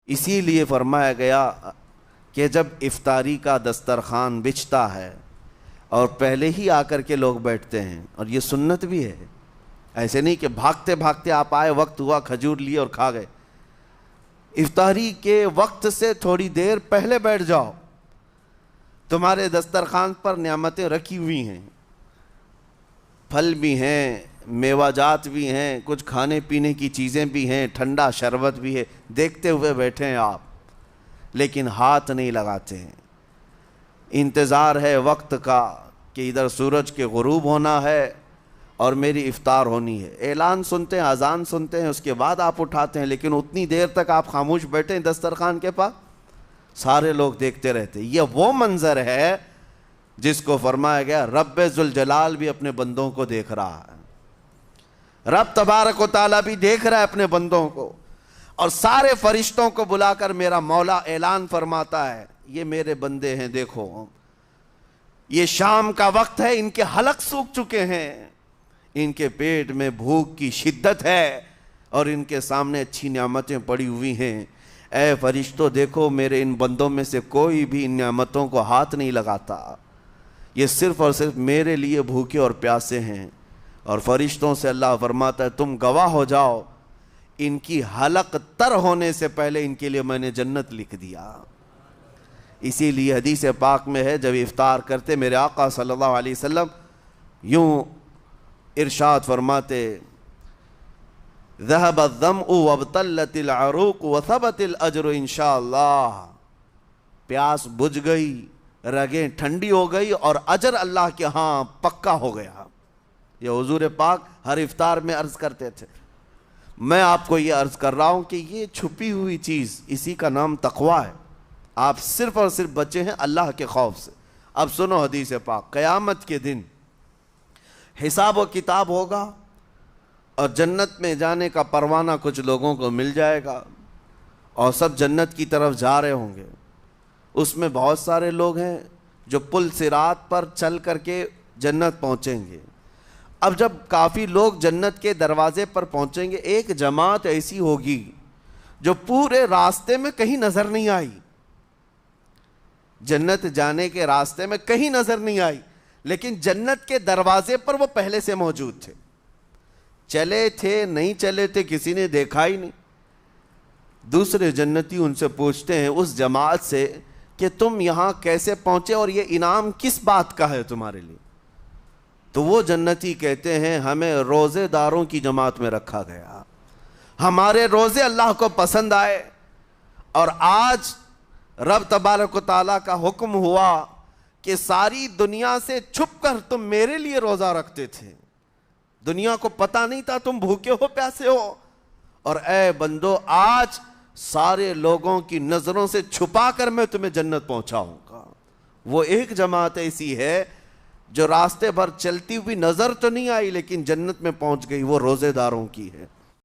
اسی لیے فرمایا گیا کہ جب افطاری کا دسترخوان بچھتا ہے اور پہلے ہی آ کر کے لوگ بیٹھتے ہیں، اور یہ سنت بھی ہے، ایسے نہیں کہ بھاگتے بھاگتے آپ آئے، وقت ہوا، کھجور لیے اور کھا گئے۔ افطاری کے وقت سے تھوڑی دیر پہلے بیٹھ جاؤ، تمہارے دسترخوان پر نعمتیں رکھی ہوئی ہیں، پھل بھی ہیں، میوہ جات بھی ہیں، کچھ کھانے پینے کی چیزیں بھی ہیں، ٹھنڈا شربت بھی ہے، دیکھتے ہوئے بیٹھے ہیں آپ، لیکن ہاتھ نہیں لگاتے ہیں۔ انتظار ہے وقت کا کہ ادھر سورج کے غروب ہونا ہے اور میری افطار ہونی ہے، اعلان سنتے ہیں، اذان سنتے ہیں، اس کے بعد آپ اٹھاتے ہیں، لیکن اتنی دیر تک آپ خاموش بیٹھے ہیں دسترخوان کے پاس، سارے لوگ دیکھتے رہتے۔ یہ وہ منظر ہے جس کو فرمایا گیا رب ذوالجلال بھی اپنے بندوں کو دیکھ رہا ہے، رب تبارک و تعالیٰ بھی دیکھ رہا ہے اپنے بندوں کو، اور سارے فرشتوں کو بلا کر میرا مولا اعلان فرماتا ہے یہ میرے بندے ہیں، دیکھو یہ شام کا وقت ہے، ان کے حلق سوکھ چکے ہیں، ان کے پیٹ میں بھوک کی شدت ہے اور ان کے سامنے اچھی نعمتیں پڑی ہوئی ہیں، اے فرشتوں دیکھو میرے ان بندوں میں سے کوئی بھی ان نعمتوں کو ہاتھ نہیں لگاتا، یہ صرف اور صرف میرے لیے بھوکے اور پیاسے ہیں۔ اور فرشتوں سے اللہ فرماتا ہے تم گواہ ہو جاؤ، ان کی حلق تر ہونے سے پہلے ان کے لیے میں نے جنت لکھ دیا۔ اسی لیے حدیث پاک میں ہے جب افطار کرتے میرے آقا صلی اللہ علیہ وسلم یوں ارشاد فرماتے ذهب الظمأ وابتلت العروق وثبت الاجر انشاءاللہ، پیاس بجھ گئی، رگیں ٹھنڈی ہو گئی اور اجر اللہ کے ہاں پکا ہو گیا۔ یہ حضور پاک ہر افطار میں عرض کرتے تھے۔ میں آپ کو یہ عرض کر رہا ہوں کہ یہ چھپی ہوئی چیز، اسی کا نام تقویٰ ہے، آپ صرف اور صرف بچے ہیں اللہ کے خوف سے۔ اب سنو حدیث پاک، قیامت کے دن حساب و کتاب ہوگا اور جنت میں جانے کا پروانہ کچھ لوگوں کو مل جائے گا اور سب جنت کی طرف جا رہے ہوں گے۔ اس میں بہت سارے لوگ ہیں جو پل صراط پر چل کر کے جنت پہنچیں گے۔ اب جب کافی لوگ جنت کے دروازے پر پہنچیں گے، ایک جماعت ایسی ہوگی جو پورے راستے میں کہیں نظر نہیں آئی، جنت جانے کے راستے میں کہیں نظر نہیں آئی، لیکن جنت کے دروازے پر وہ پہلے سے موجود تھے، چلے تھے نہیں چلے تھے کسی نے دیکھا ہی نہیں۔ دوسرے جنتی ان سے پوچھتے ہیں اس جماعت سے کہ تم یہاں کیسے پہنچے اور یہ انعام کس بات کا ہے تمہارے لیے؟ تو وہ جنتی کہتے ہیں ہمیں روزے داروں کی جماعت میں رکھا گیا، ہمارے روزے اللہ کو پسند آئے، اور آج رب تبارک و تعالیٰ کا حکم ہوا کہ ساری دنیا سے چھپ کر تم میرے لیے روزہ رکھتے تھے، دنیا کو پتہ نہیں تھا تم بھوکے ہو پیاسے ہو، اور اے بندو آج سارے لوگوں کی نظروں سے چھپا کر میں تمہیں جنت پہنچاؤں گا۔ وہ ایک جماعت ایسی ہے جو راستے بھر چلتی ہوئی نظر تو نہیں آئی لیکن جنت میں پہنچ گئی، وہ روزے داروں کی ہے۔